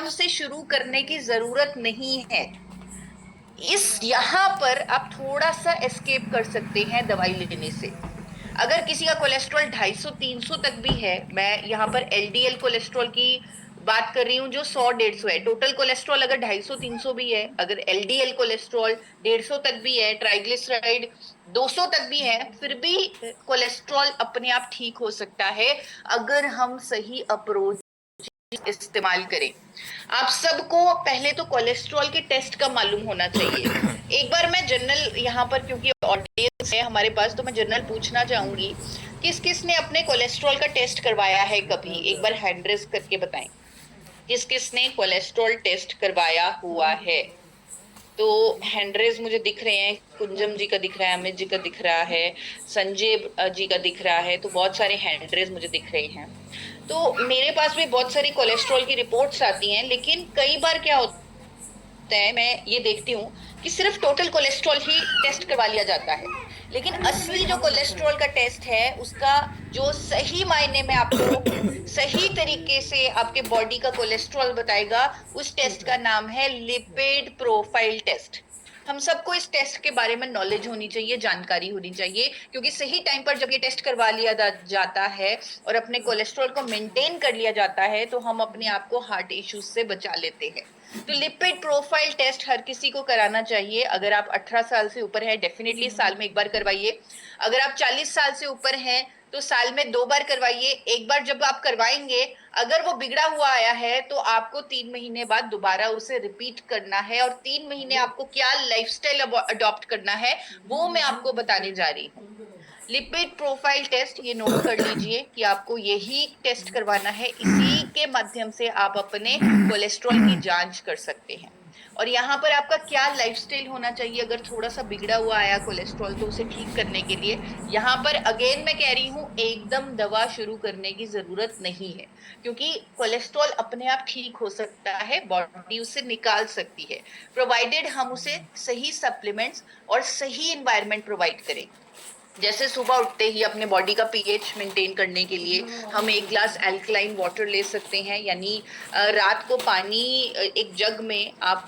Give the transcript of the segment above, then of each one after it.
एकदम से शुरू करने की जरूरत नहीं है। इस यहाँ पर आप थोड़ा सा एस्केप कर सकते हैं दवाई लेने से। अगर किसी का कोलेस्ट्रॉल 250-300 तक भी है, मैं यहाँ पर एलडीएल कोलेस्ट्रॉल की बात कर रही हूँ जो 100-150 है। टोटल कोलेस्ट्रॉल अगर 250-300 भी है, अगर एलडीएल कोलेस्ट्रॉल 150 तक भी है, ट्राइग्लिसराइड 200 तक भी है, फिर भी कोलेस्ट्रॉल अपने आप ठीक हो सकता है अगर हम सही अप्रोच इस्तेमाल करें। आप सबको पहले तो कोलेस्ट्रॉल के टेस्ट का मालूम होना चाहिए। एक बार मैं जनरल यहाँ पर, क्योंकि ऑडियंस है हमारे पास, तो मैं जनरल पूछना चाहूंगी, किस किस ने अपने कोलेस्ट्रॉल का टेस्ट करवाया है कभी? एक बार हैंड रेज करके बताएं, किस किस ने कोलेस्ट्रॉल टेस्ट करवाया हुआ है। तो हैंडरेज मुझे दिख रहे हैं, कुंजम जी का दिख रहा है, अमित जी का दिख रहा है, संजय जी का दिख रहा है, तो बहुत सारे हैंडरेज मुझे दिख रहे हैं। तो मेरे पास भी बहुत सारी कोलेस्ट्रॉल की रिपोर्ट्स आती हैं, लेकिन कई बार क्या होता है, मैं ये देखती हूँ कि सिर्फ टोटल कोलेस्ट्रॉल ही टेस्ट करवा लिया जाता है, लेकिन असली जो कोलेस्ट्रॉल का टेस्ट है उसका जो सही मायने में आपको सही तरीके से आपके बॉडी का कोलेस्ट्रॉल बताएगा, उस टेस्ट का नाम है लिपिड प्रोफाइल टेस्ट। हम सबको इस टेस्ट के बारे में नॉलेज होनी चाहिए, जानकारी होनी चाहिए, क्योंकि सही टाइम पर जब ये टेस्ट करवा लिया जाता है और अपने कोलेस्ट्रॉल को मेंटेन कर लिया जाता है, तो हम अपने आप को हार्ट इश्यूज से बचा लेते हैं। तो लिपिड प्रोफाइल टेस्ट हर किसी को कराना चाहिए। अगर आप 18 साल से ऊपर हैं, डेफिनेटली साल में एक बार करवाइए। अगर आप 40 साल से ऊपर हैं तो साल में 2 बार करवाइए। एक बार जब आप करवाएंगे, अगर वो बिगड़ा हुआ आया है तो आपको 3 महीने बाद दोबारा उसे रिपीट करना है, और 3 महीने आपको क्या लाइफस्टाइल अडॉप्ट करना है वो मैं आपको बताने जा रही हूँ। लिपिड प्रोफाइल टेस्ट, ये नोट कर लीजिए कि आपको यही टेस्ट करवाना है। इसी के माध्यम से आप अपने कोलेस्ट्रॉल की जांच कर सकते हैं। और यहाँ पर आपका क्या लाइफस्टाइल होना चाहिए, अगर थोड़ा सा बिगड़ा हुआ आया कोलेस्ट्रॉल तो उसे ठीक करने के लिए यहाँ पर अगेन मैं कह रही हूँ, एकदम दवा शुरू करने की जरूरत नहीं है, क्योंकि कोलेस्ट्रॉल अपने आप ठीक हो सकता है, बॉडी उसे निकाल सकती है, प्रोवाइडेड हम उसे सही सप्लीमेंट्स और सही इन्वायरमेंट प्रोवाइड करें। जैसे सुबह उठते ही अपने बॉडी का पीएच मेंटेन करने के लिए हम 1 ग्लास अल्कलाइन वाटर ले सकते हैं, यानी रात को पानी एक जग में आप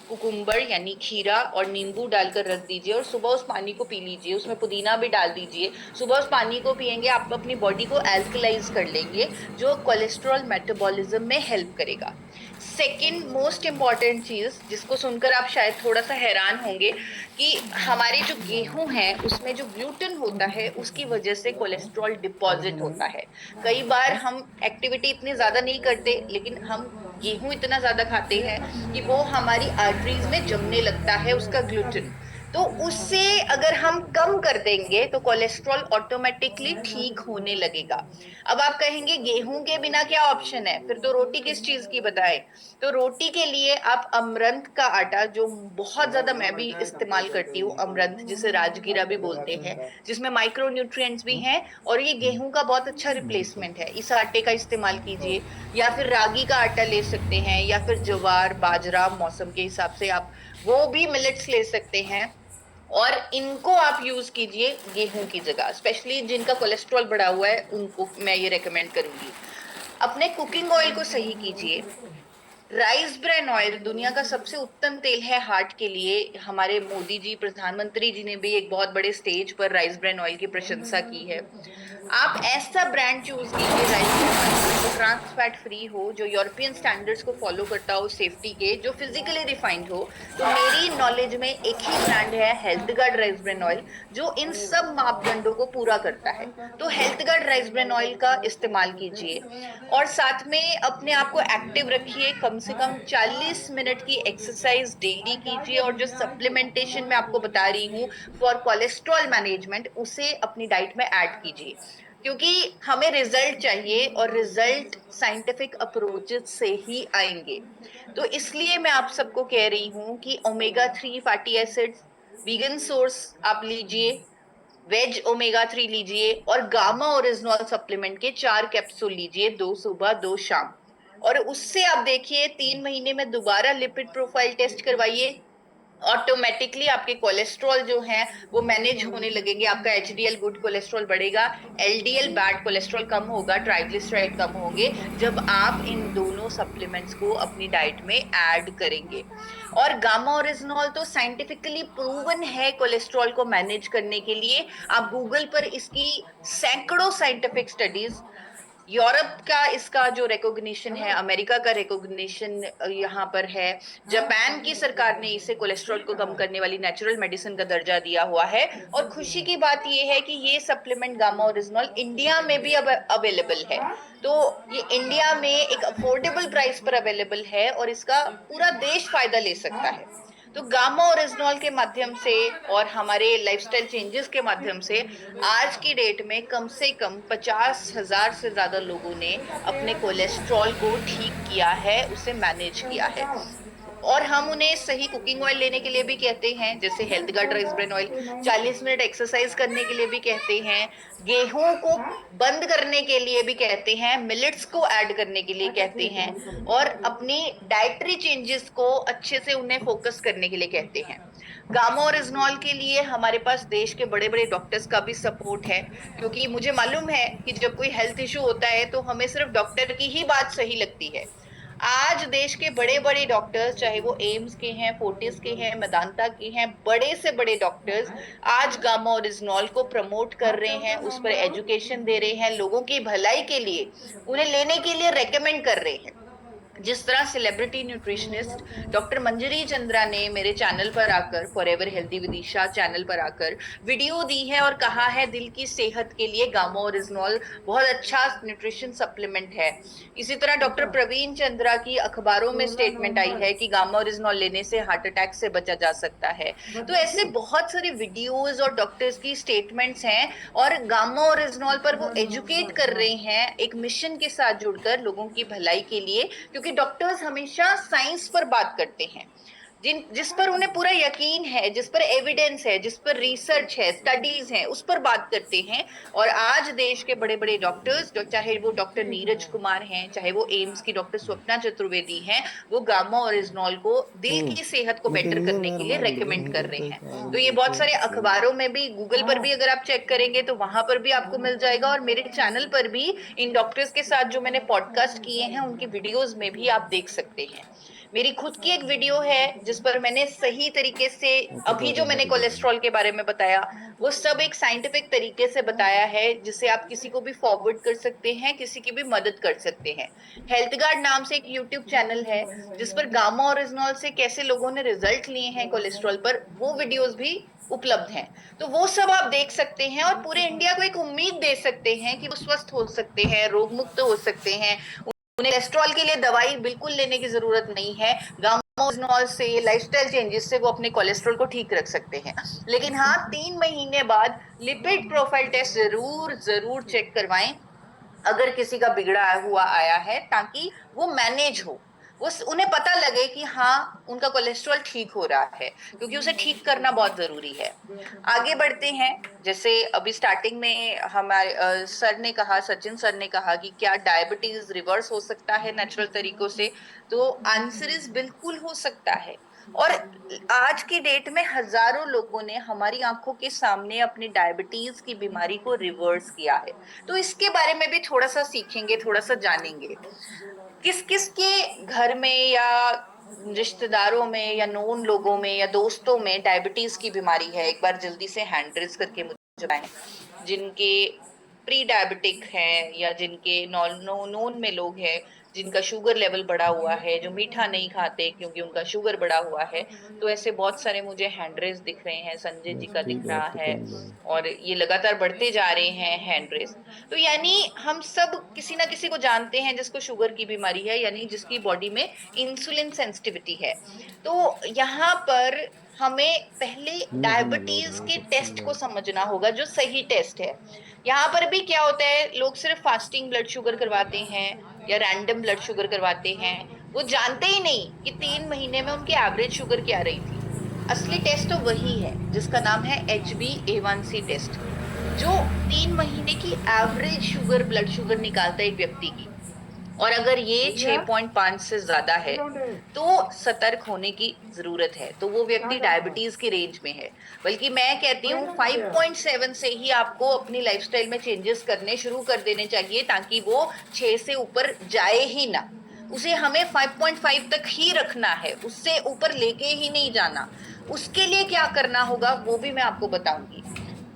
कुकुम्बर यानी खीरा और नींबू डालकर रख दीजिए और सुबह उस पानी को पी लीजिए। उसमें पुदीना भी डाल दीजिए। सुबह उस पानी को पिएंगे, आप अपनी बॉडी को एल्कलाइज कर लेंगे, जो कोलेस्ट्रॉल मेटाबॉलिज्म में हेल्प करेगा। सेकेंड मोस्ट इम्पॉर्टेंट चीज, जिसको सुनकर आप शायद थोड़ा सा हैरान होंगे, कि हमारे जो गेहूं है उसमें जो ग्लूटेन होता है उसकी वजह से कोलेस्ट्रॉल डिपॉजिट होता है। कई बार हम एक्टिविटी इतनी ज्यादा नहीं करते, लेकिन हम गेहूं इतना ज्यादा खाते हैं कि वो हमारी आर्टरीज में जमने लगता है उसका ग्लूटेन। तो उससे अगर हम कम कर देंगे तो कोलेस्ट्रॉल ऑटोमेटिकली ठीक होने लगेगा। अब आप कहेंगे गेहूं के बिना क्या ऑप्शन है, फिर तो रोटी किस चीज की बताएं? तो रोटी के लिए आप अमरंथ का आटा, जो बहुत ज्यादा मैं भी इस्तेमाल करती हूँ, अमरंथ जिसे राजगीरा भी बोलते हैं, जिसमें माइक्रो न्यूट्रिएंट्स भी हैं, और ये गेहूं का बहुत अच्छा रिप्लेसमेंट है। इस आटे का इस्तेमाल कीजिए, या फिर रागी का आटा ले सकते हैं, या फिर ज्वार बाजरा, मौसम के हिसाब से आप वो भी मिलेट्स ले सकते हैं, और इनको आप यूज कीजिए गेहूं की जगह। स्पेशली जिनका कोलेस्ट्रॉल बढ़ा हुआ है उनको मैं ये रेकमेंड करूंगी। अपने कुकिंग ऑयल को सही कीजिए। राइस ब्रान ऑयल दुनिया का सबसे उत्तम तेल है हार्ट के लिए। हमारे मोदी जी, प्रधानमंत्री जी ने भी एक बहुत बड़े स्टेज पर राइस ब्रान ऑयल की प्रशंसा की है। आप ऐसा ब्रांड चूज कीजिए राइस ब्रान ऑयल जो ट्रांस फैट फ्री हो, जो यूरोपियन स्टैंडर्ड्स को फॉलो करता हो सेफ्टी के, जो फिजिकली रिफाइंड हो। तो मेरी नॉलेज में एक ही ब्रांड है, health guard rice bran oil, जो इन सब मापदंडों को पूरा करता है। तो health guard rice bran oil का इस्तेमाल कीजिए, और साथ में अपने आप को एक्टिव रखिए। कम से कम 40 मिनट की एक्सरसाइज डेली कीजिए, और जो सप्लीमेंटेशन मैं आपको बता रही हूँ फॉर कोलेस्ट्रॉल मैनेजमेंट, उसे अपनी डाइट में ऐड कीजिए, क्योंकि हमें रिजल्ट चाहिए और रिजल्ट साइंटिफिक अप्रोचेस से ही आएंगे। तो इसलिए मैं आप सबको कह रही हूँ कि omega 3 fatty acids, vegan source आप लीजिए, वेज ओमेगा 3 लीजिए, और गामा ओरिजिनल सप्लीमेंट के 4 कैप्सूल लीजिए, 2 सुबह 2 शाम। और उससे आप देखिए 3 महीने में दोबारा लिपिड प्रोफाइल टेस्ट करवाइए, ऑटोमेटिकली आपके कोलेस्ट्रॉल जो है वो मैनेज होने लगेंगे। आपका एचडीएल गुड कोलेस्ट्रॉल बढ़ेगा, एलडीएल बैड कोलेस्ट्रॉल कम होगा, ट्राइग्लिसराइड कम होंगे, जब आप इन दोनों तीनों सप्लीमेंट्स को अपनी डाइट में ऐड करेंगे। और गामा ओरिजिनॉल तो साइंटिफिकली प्रूवन है कोलेस्ट्रॉल को मैनेज करने के लिए। आप गूगल पर इसकी सैकड़ों साइंटिफिक स्टडीज, यूरोप का इसका जो रिकॉग्निशन है, अमेरिका का रिकॉग्निशन यहाँ पर है, जापान की सरकार ने इसे कोलेस्ट्रॉल को कम करने वाली नेचुरल मेडिसिन का दर्जा दिया हुआ है। और खुशी की बात यह है कि ये सप्लीमेंट गामा ओरिजिनॉल इंडिया में भी अब अवेलेबल है। तो ये इंडिया में एक अफोर्डेबल प्राइस पर अवेलेबल है और इसका पूरा देश फायदा ले सकता है। तो गामा ओरिजिनॉल के माध्यम से और हमारे लाइफस्टाइल चेंजेस के माध्यम से आज की डेट में कम से कम 50,000 से ज्यादा लोगों ने अपने कोलेस्ट्रॉल को ठीक किया है, उसे मैनेज किया है। और हम उन्हें सही कुकिंग ऑयल लेने के लिए भी कहते हैं, जैसे health guard rice bran oil. 40 minute exercise करने के लिए भी कहते हैं, गेहूं को बंद करने के लिए भी कहते हैं, मिलेट्स को ऐड करने के लिए कहते हैं, और अपनी डाइटरी चेंजेस को अच्छे से उन्हें फोकस करने के लिए कहते हैं। गामा ओरिजिनॉल के लिए हमारे पास देश के बड़े बड़े डॉक्टर्स का भी सपोर्ट है, क्योंकि मुझे मालूम है कि जब कोई हेल्थ इश्यू होता है तो हमें सिर्फ डॉक्टर की ही बात सही लगती है। आज देश के बड़े बड़े डॉक्टर्स, चाहे वो एम्स के हैं, फोर्टिस के हैं, मेदांता के हैं, बड़े से बड़े डॉक्टर्स आज गामा ओरिजिनॉल को प्रमोट कर रहे हैं, उस पर एजुकेशन दे रहे हैं, लोगों की भलाई के लिए उन्हें लेने के लिए रेकमेंड कर रहे हैं। जिस तरह celebrity nutritionist doctor Manjari Chandra ने मेरे चैनल पर आकर, forever healthy with Isha channel पर आकर वीडियो दी है और कहा है दिल की सेहत के लिए गामा ओरिजिनॉल बहुत अच्छा न्यूट्रिशन सप्लीमेंट है। इसी तरह डॉक्टर प्रवीण चंद्रा की अखबारों में स्टेटमेंट आई है कि गामा ओरिजिनॉल लेने से हार्ट अटैक से बचा जा सकता है। तो ऐसे बहुत सारे वीडियोज और डॉक्टर्स की स्टेटमेंट्स हैं, और गामा ओरिजिनॉल पर वो एजुकेट कर रहे हैं एक मिशन के साथ जुड़कर लोगों की भलाई के लिए, क्योंकि डॉक्टर्स हमेशा साइंस पर बात करते हैं, जिस पर उन्हें पूरा यकीन है, जिस पर एविडेंस है, जिस पर रिसर्च है, स्टडीज हैं, उस पर बात करते हैं। और आज देश के बड़े बड़े डॉक्टर्स, चाहे वो डॉक्टर नीरज कुमार हैं, चाहे वो एम्स की डॉक्टर स्वप्ना चतुर्वेदी हैं, वो गामा ओरिजिनॉल को दिल की सेहत को बेटर करने के लिए रेकमेंड कर रहे हैं। तो ये बहुत सारे अखबारों में भी, गूगल पर भी अगर आप चेक करेंगे तो वहां पर भी आपको मिल जाएगा, और मेरे चैनल पर भी इन डॉक्टर्स के साथ जो मैंने पॉडकास्ट किए हैं उनकी वीडियोज में भी आप देख सकते हैं। मेरी खुद की एक वीडियो है जिस पर मैंने सही तरीके से, अभी जो मैंने कोलेस्ट्रॉल के बारे में बताया वो सब एक साइंटिफिक तरीके से बताया है, जिससे आप किसी को भी फॉरवर्ड कर सकते हैं, किसी की भी मदद कर सकते हैं। हेल्थ गार्ड नाम से एक यूट्यूब चैनल है जिस पर गामा ओरिजिनॉल से कैसे लोगों ने रिजल्ट लिए हैं कोलेस्ट्रॉल पर, वो वीडियोस भी उपलब्ध हैं। तो वो सब आप देख सकते हैं और पूरे इंडिया को एक उम्मीद दे सकते हैं कि वो स्वस्थ हो सकते हैं, रोग मुक्त हो सकते हैं। उन्हें कोलेस्ट्रॉल के लिए दवाई बिल्कुल लेने की जरूरत नहीं है। गामा ओरिजिनॉल से, लाइफस्टाइल चेंजेस से वो अपने कोलेस्ट्रॉल को ठीक रख सकते हैं। लेकिन हाँ, 3 महीने बाद लिपिड प्रोफाइल टेस्ट जरूर जरूर चेक करवाएं अगर किसी का बिगड़ा हुआ आया है, ताकि वो मैनेज हो, उन्हें पता लगे कि हाँ उनका कोलेस्ट्रॉल ठीक हो रहा है, क्योंकि उसे ठीक करना बहुत जरूरी है। आगे बढ़ते हैं। जैसे अभी स्टार्टिंग में हमारे सर ने कहा, सचिन सर ने कहा कि क्या डायबिटीज रिवर्स हो सकता है नेचुरल तरीकों से, तो आंसर इज बिल्कुल हो सकता है। और आज की डेट में हजारों लोगों ने हमारी आंखों के सामने अपनी डायबिटीज की बीमारी को रिवर्स किया है। तो इसके बारे में भी थोड़ा सा सीखेंगे, थोड़ा सा जानेंगे। किस किस के घर में या रिश्तेदारों में या नोन लोगों में या दोस्तों में डायबिटीज की बीमारी है, एक बार जल्दी से हैंड रेज करके मुझे बताएं। जिनके प्री डायबिटिक हैं या जिनके नोन में लोग हैं जिनका शुगर लेवल बढ़ा हुआ है, जो मीठा नहीं खाते क्योंकि उनका शुगर बढ़ा हुआ है। तो ऐसे बहुत सारे मुझे हैंड रेज दिख रहे हैं, संजय जी का दिख रहा है, और ये लगातार बढ़ते जा रहे हैं हैंड रेज। तो यानी हम सब किसी ना किसी को जानते हैं जिसको शुगर की बीमारी है, यानी जिसकी बॉडी में इंसुलिन सेंसिटिविटी है। तो यहाँ पर हमें पहले डायबिटीज के टेस्ट को समझना होगा, जो सही टेस्ट है। यहाँ पर भी क्या होता है, लोग सिर्फ फास्टिंग ब्लड शुगर करवाते हैं या रैंडम ब्लड शुगर करवाते हैं, वो जानते ही नहीं कि 3 महीने में उनकी एवरेज शुगर क्या रही थी। असली टेस्ट तो वही है जिसका नाम है HbA1c टेस्ट, जो 3 महीने की एवरेज शुगर, ब्लड शुगर निकालता है एक व्यक्ति की। और अगर ये 6.5 से ज्यादा है तो सतर्क होने की जरूरत है, तो वो व्यक्ति डायबिटीज की रेंज में है। बल्कि मैं कहती हूँ 5.7 से ही आपको अपनी लाइफस्टाइल में चेंजेस करने शुरू कर देने चाहिए, ताकि वो 6 से ऊपर जाए ही ना। उसे हमें 5.5 तक ही रखना है, उससे ऊपर लेके ही नहीं जाना। उसके लिए क्या करना होगा वो भी मैं आपको बताऊंगी।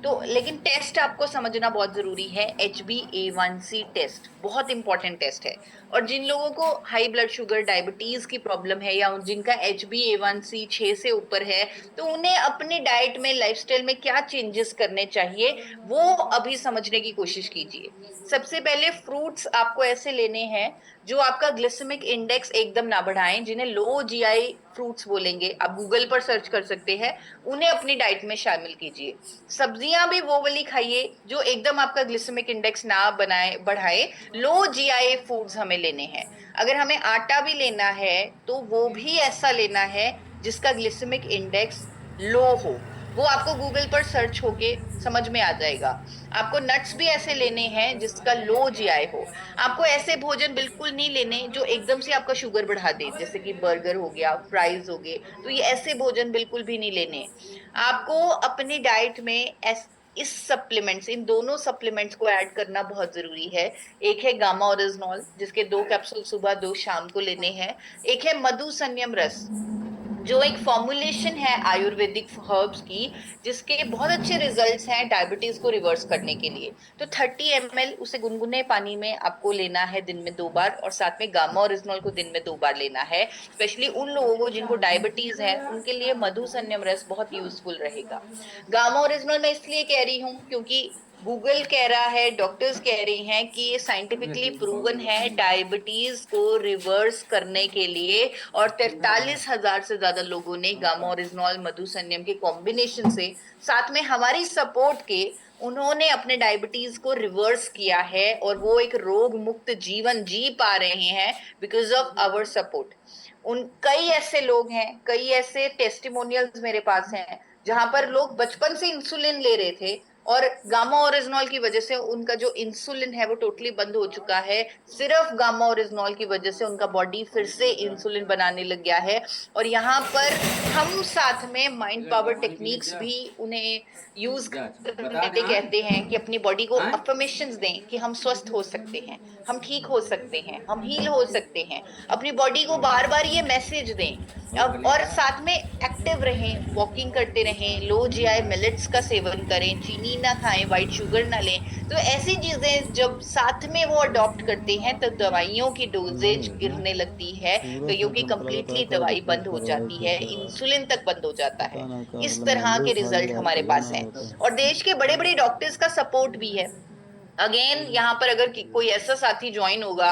तो लेकिन टेस्ट आपको समझना बहुत जरूरी है। HbA1c टेस्ट बहुत इंपॉर्टेंट टेस्ट है। और जिन लोगों को हाई ब्लड शुगर डायबिटीज की प्रॉब्लम है या जिनका HbA1c 6 से ऊपर है, तो उन्हें अपनी डाइट में, लाइफस्टाइल में क्या चेंजेस करने चाहिए वो अभी समझने की कोशिश कीजिए। सबसे पहले फ्रूट्स आपको ऐसे लेने हैं जो आपका ग्लिसेमिक इंडेक्स एकदम ना बढ़ाएं, जिन्हें लो जीआई फ्रूट्स बोलेंगे, आप गूगल पर सर्च कर सकते हैं, उन्हें अपनी डाइट में शामिल कीजिए। सब्जियां भी वो वाली खाइए जो एकदम आपका ग्लिसेमिक इंडेक्स ना बनाए बढ़ाए। लो जीआई फूड्स हमें लेने हैं। अगर हमें आटा भी लेना है तो वो भी ऐसा लेना है जिसका ग्लिसेमिक इंडेक्स लो हो। वो आपको गूगल पर सर्च होके समझ में आ जाएगा। आपको नट्स भी ऐसे लेने हैं जिसका लो जीआई हो। आपको ऐसे भोजन बिल्कुल नहीं लेने जो एकदम से आपका शुगर बढ़ा दे, जैसे कि बर्गर हो गया, फ्राइज हो गए, तो ये ऐसे भोजन बिल्कुल भी नहीं लेने। आपको अपनी डाइट में इस सप्लीमेंट्स, इन दोनों सप्लीमेंट्स को ऐड करना बहुत जरूरी है। एक है गामा ओरिजिनॉल, जिसके 2 कैप्सूल सुबह 2 शाम को लेने हैं। एक है मधु संयम रस, जो एक फॉर्मुलेशन है आयुर्वेदिक हर्ब्स की, जिसके बहुत अच्छे रिजल्ट्स हैं डायबिटीज को रिवर्स करने के लिए। तो 30 ml उसे गुनगुने पानी में आपको लेना है दिन में 2 बार, और साथ में गामा ओरिजिनॉल को दिन में 2 बार लेना है। स्पेशली उन लोगों को जिनको डायबिटीज है उनके लिए मधु संयम रस बहुत यूजफुल रहेगा। गामा ओरिजिनॉल मैं इसलिए कह रही हूँ क्योंकि गूगल कह रहा है, डॉक्टर्स कह रहे हैं कि ये साइंटिफिकली प्रूवन है डायबिटीज को रिवर्स करने के लिए। और 43,000 से ज्यादा लोगों ने गामा ओरिजिनॉल मधु संयम के कॉम्बिनेशन से, साथ में हमारी सपोर्ट के, उन्होंने अपने डायबिटीज को रिवर्स किया है और वो एक रोग मुक्त जीवन जी पा रहे हैं बिकॉज ऑफ आवर सपोर्ट। उन कई ऐसे लोग हैं, कई ऐसे टेस्टिमोनियल्स मेरे पास हैं जहां पर लोग बचपन से इंसुलिन ले रहे थे और गामा ओरिजिनॉल की वजह से उनका जो इंसुलिन है वो टोटली बंद हो चुका है। सिर्फ गामा ओरिजिनॉल की वजह से उनका बॉडी फिर से इंसुलिन बनाने लग गया है। और यहाँ पर हम साथ में माइंड पावर टेक्निक्स भी उन्हें यूज करने कहते हैं कि अपनी बॉडी को अफर्मेशंस दें कि हम स्वस्थ हो सकते हैं, हम ठीक हो सकते हैं, हम हील हो सकते हैं। अपनी बॉडी को बार बार ये मैसेज दें। अब और साथ में एक्टिव रहें, वॉकिंग करते रहें, लो जीआई मिलेट्स का सेवन करें, चीनी ना खाएं, व्हाइट शुगर ना लें। तो ऐसी चीजें जब साथ में वो अडॉप्ट करते हैं तो दवाइयों की डोजेज गिरने लगती है, कईयों की कंप्लीटली दवाई बंद हो जाती है, इंसुलिन तक बंद हो जाता है। इस तरह के रिजल्ट हमारे पास हैं और देश के बड़े बड़े डॉक्टर्स का सपोर्ट भी है। अगेन यहाँ पर अगर कोई ऐसा साथी ज्वाइन होगा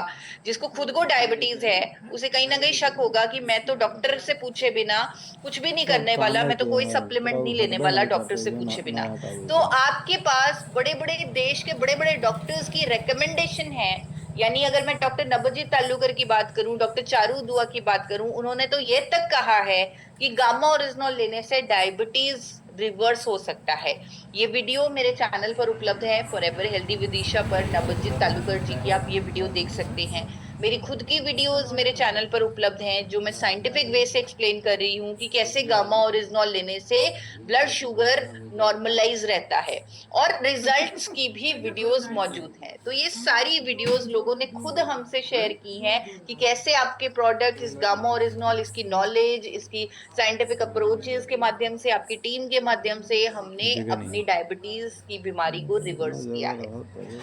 जिसको खुद को डायबिटीज है, उसे कहीं ना कहीं शक होगा कि मैं तो डॉक्टर से पूछे बिना कुछ भी नहीं करने वाला, मैं तो कोई सप्लीमेंट नहीं लेने वाला डॉक्टर से पूछे बिना। तो आपके पास बड़े बड़े देश के बड़े बड़े डॉक्टर्स की रिकमेंडेशन है। यानी अगर मैं डॉक्टर नबजीत तालुकर की बात करूं, डॉक्टर चारू दुआ की बात करूं, उन्होंने तो ये तक कहा है कि गामा ओरिजिनॉल लेने से डायबिटीज रिवर्स हो सकता है। ये वीडियो मेरे चैनल पर उपलब्ध है, फॉरएवर हेल्दी विद ईशा पर, नबजीत तालुकर जी की आप ये वीडियो देख सकते हैं। मेरी खुद की वीडियोस मेरे चैनल पर उपलब्ध हैं जो मैं साइंटिफिक वे से एक्सप्लेन कर रही हूँ कि कैसे गामा ओरिजिनॉल लेने से ब्लड शुगर नॉर्मलाइज रहता है, और रिजल्ट्स की भी वीडियोस मौजूद हैं। तो ये सारी वीडियोस लोगों ने खुद हमसे शेयर की हैं कि कैसे आपके प्रोडक्ट, इस गामा ओरिजिनॉल, इसकी नॉलेज, इसकी साइंटिफिक अप्रोचेस के माध्यम से, आपकी टीम के माध्यम से हमने अपनी डायबिटीज की बीमारी को रिवर्स किया है।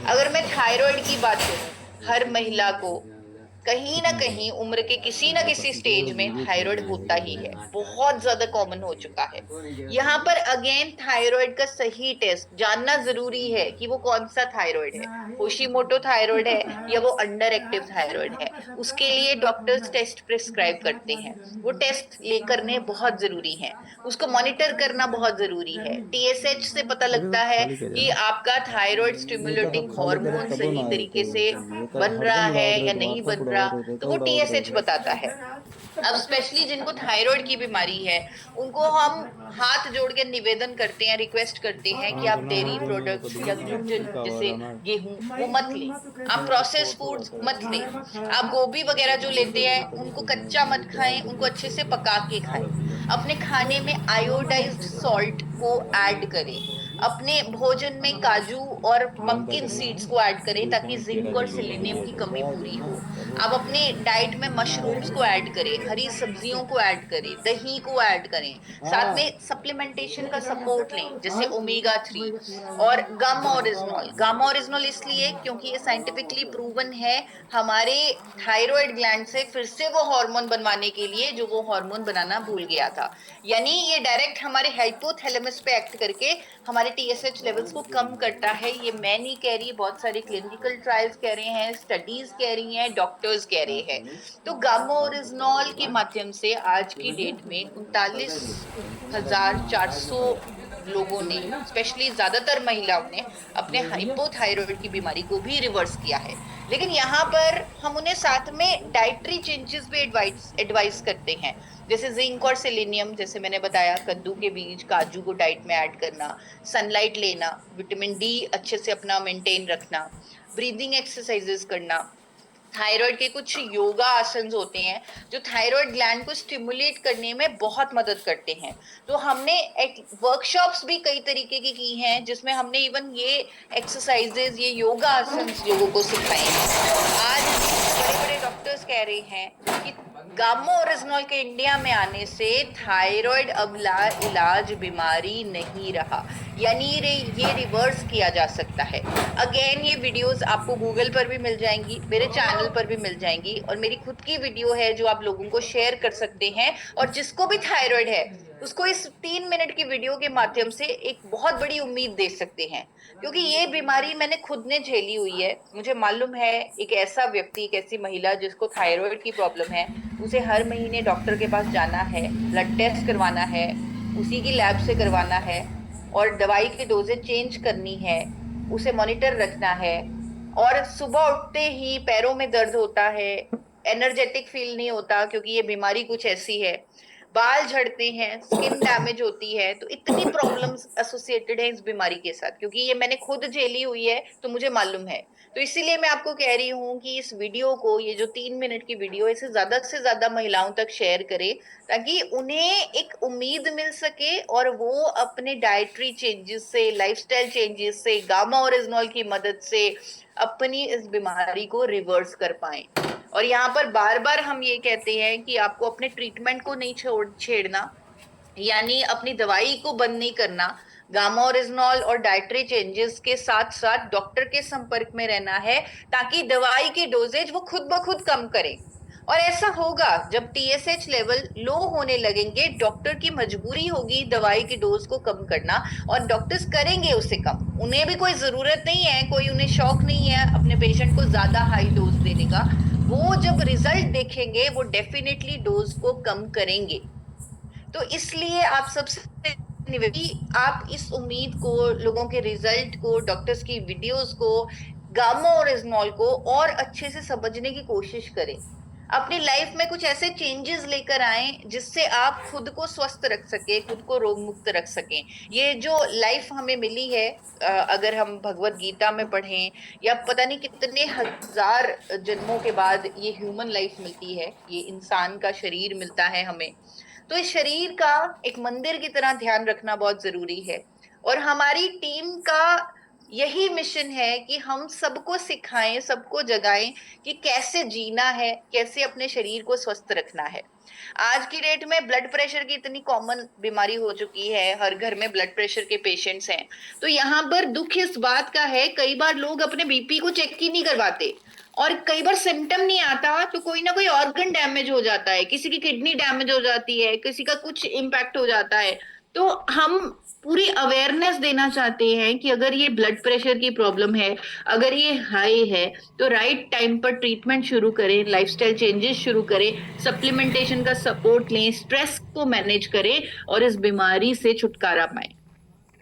अगर मैं थायराइड की बात करूं, हर महिला को कहीं ना कहीं उम्र के किसी ना किसी स्टेज में थायराइड होता ही है, बहुत ज्यादा कॉमन हो चुका है। यहाँ पर अगेन थायराइड का सही टेस्ट जानना जरूरी है कि वो कौन सा थायराइड है, होशीमोटो थायराइड है या वो अंडर एक्टिव थायराइड है। उसके लिए डॉक्टर्स टेस्ट प्रिस्क्राइब करते हैं, वो टेस्ट ले करने बहुत जरूरी है, उसको मॉनिटर करना बहुत जरूरी है। TSH से पता लगता है कि आपका थायराइड स्टिमुलेटिंग हार्मोन सही तरीके से बन रहा है या नहीं बन रहा, तो वो TSH बताता है। अब स्पेशली जिनको थायराइड की बीमारी है उनको हम हाथ जोड़ के निवेदन करते हैं, रिक्वेस्ट करते हैं कि आप डेयरी प्रोडक्ट्स या ग्लूटेन जैसे गेहूं वो मत लें, आप प्रोसेस फूड्स मत लें, आप गोभी वगैरह जो लेते हैं उनको कच्चा मत खाएं, उनको अच्छे से पका के खाएं। अपने खाने में आयोडाइज्ड सॉल्ट को ऐड करें। अपने भोजन में काजू और पंपकिन सीड्स को ऐड करें ताकि जिंक और सेलेनियम की कमी पूरी हो। आप अपने डाइट में मशरूम्स को ऐड करें, हरी सब्जियों को ऐड करें, दही को ऐड करें, साथ में सप्लीमेंटेशन का सपोर्ट लें जैसे ओमेगा 3 और गामा ओरिजिनॉल। गामा ओरिजिनॉल इसलिए क्योंकि ये साइंटिफिकली प्रूवन है हमारे थायराइड ग्लैंड से फिर से वो हार्मोन बनवाने के लिए जो वो हार्मोन बनाना भूल गया था। यानी ये डायरेक्ट हमारे हाइपोथैलेमस पे एक्ट करके हमारे टीएसएच लेवल्स को कम करता है। ये मैं नहीं कह रही, बहुत सारे क्लिनिकल ट्रायल्स कह रहे हैं, स्टडीज कह रही हैं, डॉक्टर्स कह रहे हैं। तो गामा ओरिजिनॉल के माध्यम से आज की डेट में 39,400 लोगों ने, स्पेशली ज्यादातर महिलाओं ने, अपने हाइपोथायराइड की बीमारी को भी रिवर्स किया है। लेकिन यहाँ पर हम उन्हें साथ में डाइटरी चेंजेस भी एडवाइस करते हैं, जैसे जिंक और सेलेनियम, जैसे मैंने बताया कद्दू के बीज, काजू को डाइट में ऐड करना, सनलाइट लेना, विटामिन डी अच्छे से अपना मेंटेन रखना, ब्रीदिंग एक्सरसाइजेस करना। थायराइड के कुछ योगा आसन होते हैं जो थायराइड ग्लैंड को स्टिमुलेट करने में बहुत मदद करते हैं। तो हमने वर्कशॉप्स भी कई तरीके की हैं जिसमें हमने इवन ये एक्सरसाइजेज, ये योगा आसन लोगों को सिखाए हैं। आज बड़े बड़े डॉक्टर्स कह रहे हैं कि गामा ओरिजिनॉल के इंडिया में आने से थायराइड अब इलाज बीमारी नहीं रहा, यानी ये रिवर्स किया जा सकता है। अगेन ये वीडियोस आपको गूगल पर भी मिल जाएंगी, मेरे चैनल पर भी मिल जाएंगी, और मेरी खुद की वीडियो है जो आप लोगों को शेयर कर सकते हैं। और जिसको भी थायराइड है उसको इस 3 मिनट की वीडियो के माध्यम से एक बहुत बड़ी उम्मीद दे सकते हैं, क्योंकि ये बीमारी मैंने खुद ने झेली हुई है। मुझे मालूम है एक ऐसा व्यक्ति, एक ऐसी महिला जिसको थायराइड की प्रॉब्लम है, उसे हर महीने डॉक्टर के पास जाना है, ब्लड टेस्ट करवाना है, उसी की लैब से करवाना है, और दवाई की डोजेज चेंज करनी है, उसे मॉनिटर रखना है। और सुबह उठते ही पैरों में दर्द होता है, एनर्जेटिक फील नहीं होता क्योंकि ये बीमारी कुछ ऐसी है, बाल झड़ते हैं, स्किन डैमेज होती है। तो इतनी प्रॉब्लम्स एसोसिएटेड है इस बीमारी के साथ, क्योंकि ये मैंने खुद झेली हुई है तो मुझे मालूम है। तो इसीलिए मैं आपको कह रही हूँ कि इस वीडियो को, ये जो 3 मिनट की वीडियो है, इसे ज्यादा से ज्यादा महिलाओं तक शेयर करें ताकि उन्हें एक उम्मीद मिल सके और वो अपने डाइटरी चेंजेस से, लाइफस्टाइल चेंजेस से, गामा ओरिजिनॉल की मदद से अपनी इस बीमारी को रिवर्स कर पाए। और यहाँ पर बार बार हम ये कहते हैं कि आपको अपने ट्रीटमेंट को नहीं छेड़ना, यानी अपनी दवाई को बंद नहीं करना। गामा ओरिजिनॉल और डाइटरी चेंजेस के साथ साथ डॉक्टर के संपर्क में रहना है ताकि दवाई की डोजेज वो खुद ब खुद कम करें। और ऐसा होगा जब टीएसएच लेवल लो होने लगेंगे, डॉक्टर की मजबूरी होगी दवाई की डोज को कम करना, और डॉक्टर्स करेंगे उसे कम। उन्हें भी कोई जरूरत नहीं है, कोई उन्हें शौक नहीं है अपने पेशेंट को ज्यादा हाई डोज देने का। वो जब रिजल्ट देखेंगे वो डेफिनेटली डोज को कम करेंगे। तो इसलिए आप सबसे आप इस उम्मीद को, लोगों के रिजल्ट को, डॉक्टर्स की वीडियोस को, गामा ओरिजिनॉल को और अच्छे से समझने की कोशिश करें। अपनी लाइफ में कुछ ऐसे चेंजेस लेकर आए जिससे आप खुद को स्वस्थ रख सके, खुद को रोग मुक्त रख सकें। ये जो लाइफ हमें मिली है, अगर हम भगवत गीता में पढ़ें या पता नहीं कितने हजार जन्मों के बाद ये ह्यूमन लाइफ मिलती है, ये इंसान का शरीर मिलता है हमें, तो इस शरीर का एक मंदिर की तरह ध्यान रखना बहुत जरूरी है। और हमारी टीम का यही मिशन है कि हम सबको सिखाएं, सबको जगाएं कि कैसे जीना है, कैसे अपने शरीर को स्वस्थ रखना है। आज की डेट में ब्लड प्रेशर की इतनी कॉमन बीमारी हो चुकी है, हर घर में ब्लड प्रेशर के पेशेंट्स हैं। तो यहाँ पर दुख इस बात का है, कई बार लोग अपने बीपी को चेक ही नहीं करवाते, और कई बार सिम्टम नहीं आता तो कोई ना कोई ऑर्गन डैमेज हो जाता है, किसी की किडनी डैमेज हो जाती है, किसी का कुछ इम्पैक्ट हो जाता है। तो हम पूरी अवेयरनेस देना चाहते हैं कि अगर ये ब्लड प्रेशर की प्रॉब्लम है, अगर ये हाई है, तो राइट टाइम पर ट्रीटमेंट शुरू करें, लाइफस्टाइल चेंजेस शुरू करें, सप्लीमेंटेशन का सपोर्ट लें, स्ट्रेस को मैनेज करें और इस बीमारी से छुटकारा पाएं।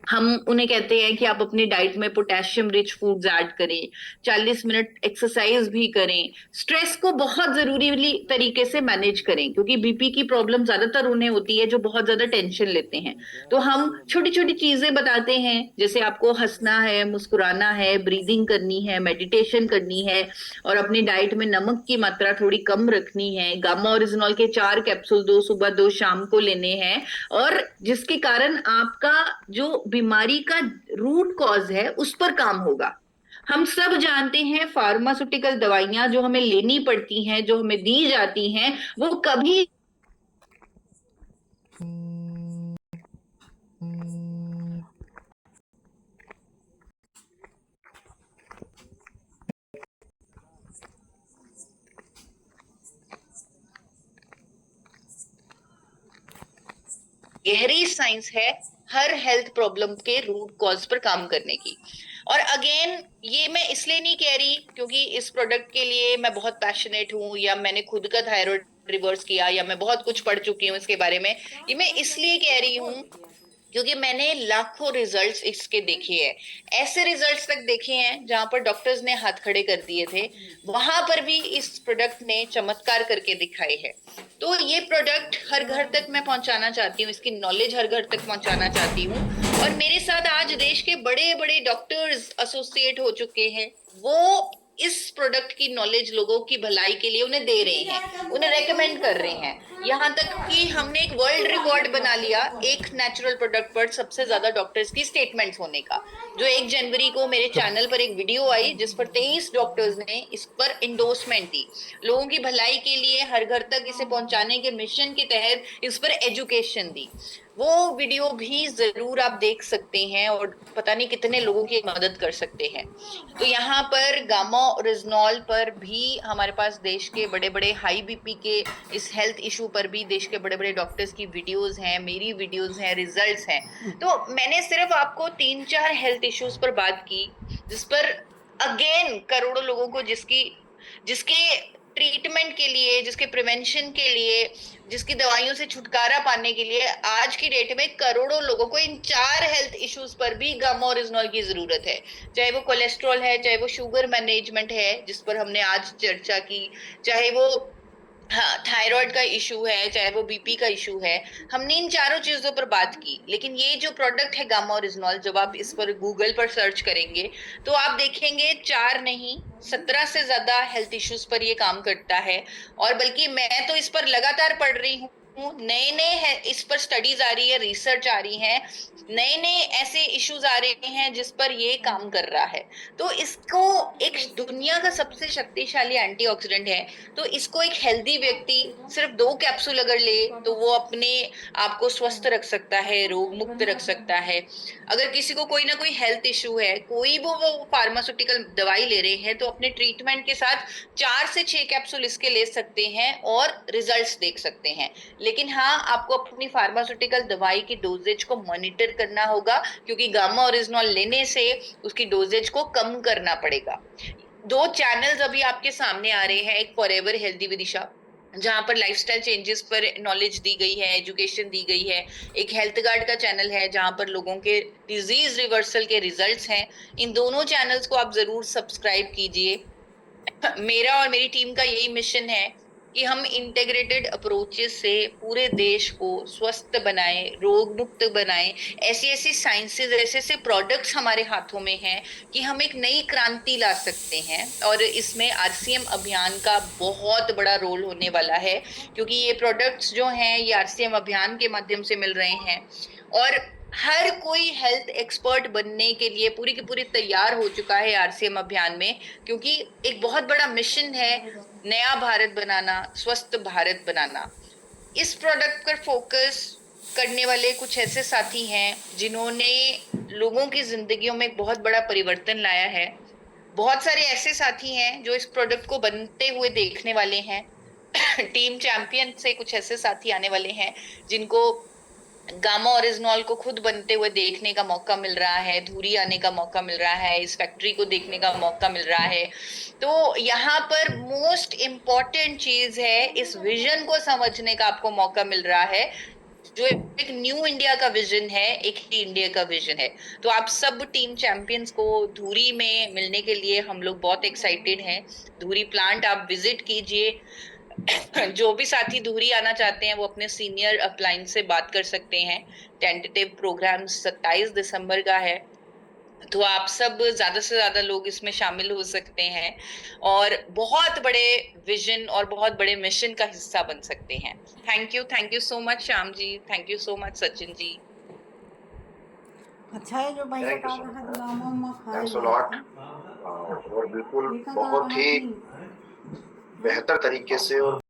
हम उन्हें कहते हैं कि आप अपनी डाइट में पोटेशियम रिच फूड्स ऐड करें, 40 मिनट एक्सरसाइज भी करें, स्ट्रेस को बहुत जरूरी तरीके से मैनेज करें, क्योंकि बीपी की प्रॉब्लम ज्यादातर उन्हें होती है जो बहुत ज्यादा टेंशन लेते हैं। तो हम छोटी छोटी चीजें बताते हैं, जैसे आपको हंसना है, मुस्कुराना है, ब्रीदिंग करनी है, मेडिटेशन करनी है, और अपनी डाइट में नमक की मात्रा थोड़ी कम रखनी है। गामा ओरिजिनॉल के 4 कैप्सूल 2 सुबह 2 शाम को लेने हैं, और जिसके कारण आपका जो बीमारी का रूट कॉज है उस पर काम होगा। हम सब जानते हैं फार्मास्यूटिकल दवाइयां जो हमें लेनी पड़ती हैं, जो हमें दी जाती हैं, वो कभी गहरी साइंस है हर हेल्थ प्रॉब्लम के रूट कॉज पर काम करने की। और अगेन ये मैं इसलिए नहीं कह रही क्योंकि इस प्रोडक्ट के लिए मैं बहुत पैशनेट हूं या मैंने खुद का थायराइड रिवर्स किया या मैं बहुत कुछ पढ़ चुकी हूँ इसके बारे में। ये मैं इसलिए कह रही हूँ क्योंकि मैंने लाखों रिजल्ट्स इसके देखे हैं। ऐसे रिजल्ट्स तक देखे हैं जहां पर डॉक्टर्स ने हाथ खड़े कर दिए थे, वहां पर भी इस प्रोडक्ट ने चमत्कार करके दिखाए हैं। तो ये प्रोडक्ट हर घर तक मैं पहुंचाना चाहती हूँ, इसकी नॉलेज हर घर तक पहुंचाना चाहती हूँ। और मेरे साथ आज देश के बड़े बड़े डॉक्टर्स एसोसिएट हो चुके हैं, वो इस प्रोडक्ट की नॉलेज लोगों की भलाई के लिए उन्हें दे रहे हैं, उन्हें रेकमेंड कर रहे हैं। यहाँ तक कि हमने एक वर्ल्ड रिकॉर्ड बना लिया एक नेचुरल प्रोडक्ट पर सबसे ज्यादा डॉक्टर्स की स्टेटमेंट्स होने का। जो 1 जनवरी को मेरे चैनल पर एक वीडियो आई जिस पर 23 डॉक्टर्स ने इस पर इंडोर्समेंट दी, लोगों की भलाई के लिए हर घर तक इसे पहुंचाने के मिशन के तहत इस पर एजुकेशन दी। वो वीडियो भी जरूर आप देख सकते हैं और पता नहीं कितने लोगों की मदद कर सकते हैं। तो यहाँ पर गामा ओरिजिनॉल पर भी हमारे पास देश के बड़े बड़े हाई बीपी के इस हेल्थ इशू पर भी देश के बड़े बड़े डॉक्टर्स की वीडियोस हैं, मेरी वीडियोस हैं, रिजल्ट्स हैं। तो मैंने सिर्फ आपको 3-4 हेल्थ इश्यूज पर बात की जिस पर अगेन करोड़ों लोगों को जिसकी जिसके ट्रीटमेंट के लिए, जिसके प्रिवेंशन के लिए, जिसकी दवाइयों से छुटकारा पाने के लिए आज की डेट में करोड़ों लोगों को इन 4 हेल्थ इश्यूज पर भी गामा ओरिजिनॉल की जरूरत है। चाहे वो कोलेस्ट्रॉल है, चाहे वो शुगर मैनेजमेंट है जिस पर हमने आज चर्चा की, चाहे वो हाँ थायराइड का इशू है, चाहे वो बीपी का इशू है। हमने इन चारों चीजों पर बात की। लेकिन ये जो प्रोडक्ट है गामा ओरिजिनॉल, जब आप इस पर गूगल पर सर्च करेंगे तो आप देखेंगे 4 नहीं 17 से ज्यादा हेल्थ इश्यूज पर ये काम करता है। और बल्कि मैं तो इस पर लगातार पढ़ रही हूँ, नए नए है इस पर स्टडीज आ रही है, रिसर्च आ रही है, नए नए ऐसे इश्यूज आ रहे हैं जिस पर ये काम कर रहा है। तो इसको एक दुनिया का सबसे शक्तिशाली एंटीऑक्सीडेंट है। तो इसको एक हेल्दी व्यक्ति सिर्फ 2 कैप्सूल अगर ले तो वो अपने आप को स्वस्थ रख सकता है, रोग मुक्त रख सकता है। अगर किसी को कोई ना कोई हेल्थ इशू है, कोई वो फार्मास्यूटिकल दवाई ले रहे हैं, तो अपने ट्रीटमेंट के साथ 4 से 6 कैप्सूल इसके ले सकते हैं और रिजल्ट्स देख सकते हैं। लेकिन हाँ, आपको अपनी फार्मास्यूटिकल दवाई की डोजेज को मॉनिटर करना होगा क्योंकि गामा ओरिजिनॉल लेने से उसकी डोजेज को कम करना पड़ेगा। 2 चैनल्स अभी आपके सामने आ रहे हैं, एक फॉरएवर हेल्दी विदिशा जहां पर लाइफस्टाइल चेंजेस पर नॉलेज दी गई है, एजुकेशन दी गई है। एक हेल्थ गार्ड का चैनल है जहां पर लोगों के डिजीज रिवर्सल के रिजल्ट्स हैं। इन दोनों चैनल्स को आप जरूर सब्सक्राइब कीजिए। मेरा और मेरी टीम का यही मिशन है कि हम इंटीग्रेटेड अप्रोचेस से पूरे देश को स्वस्थ बनाएं, रोग मुक्त बनाएं। ऐसी ऐसी साइंसेस, ऐसे ऐसे प्रोडक्ट्स हमारे हाथों में हैं कि हम एक नई क्रांति ला सकते हैं। और इसमें आरसीएम अभियान का बहुत बड़ा रोल होने वाला है क्योंकि ये प्रोडक्ट्स जो हैं ये आरसीएम अभियान के माध्यम से मिल रहे हैं। और हर कोई हेल्थ एक्सपर्ट बनने के लिए पूरी की पूरी तैयार हो चुका है आरसीएम अभियान में, क्योंकि एक बहुत बड़ा मिशन है नया भारत बनाना, स्वस्थ भारत बनाना। इस प्रोडक्ट पर फोकस करने वाले कुछ ऐसे साथी हैं जिन्होंने लोगों की जिंदगियों में एक बहुत बड़ा परिवर्तन लाया है। बहुत सारे ऐसे साथी हैं जो इस प्रोडक्ट को बनते हुए देखने वाले हैं। टीम चैंपियन से कुछ ऐसे साथी आने वाले हैं जिनको गामा ओरिजिनॉल को खुद बनते हुए देखने का मौका मिल रहा है, धूरी आने का मौका मिल रहा है, इस फैक्ट्री को देखने का मौका मिल रहा है। तो यहाँ पर मोस्ट इम्पॉर्टेंट चीज है, इस विजन को समझने का आपको मौका मिल रहा है जो एक न्यू इंडिया का विजन है, एक ही इंडिया का विजन है। तो आप सब टीम चैंपियंस को धूरी में मिलने के लिए हम लोग बहुत एक्साइटेड हैं। धूरी प्लांट आप विजिट कीजिए। जो भी साथी धुरी आना चाहते हैं वो अपने सीनियर अपलाइन से बात कर सकते हैं। टेंटेटिव प्रोग्राम 27 दिसंबर का है, तो आप सब ज्यादा से ज्यादा लोग इसमें शामिल हो सकते हैं और बहुत बड़े विजन और बहुत बड़े मिशन का हिस्सा बन सकते हैं। Thank you so much Shyam ji, thank you so much Sachin ji. अच्छा है जो भैया थैंक यू कहा सो रहा मच। है गाँव में खाया थैंक्स अ जाए लॉट। था। और बिल्कुल ये कहा बहुत रहा ही कि बेहतर तरीके से और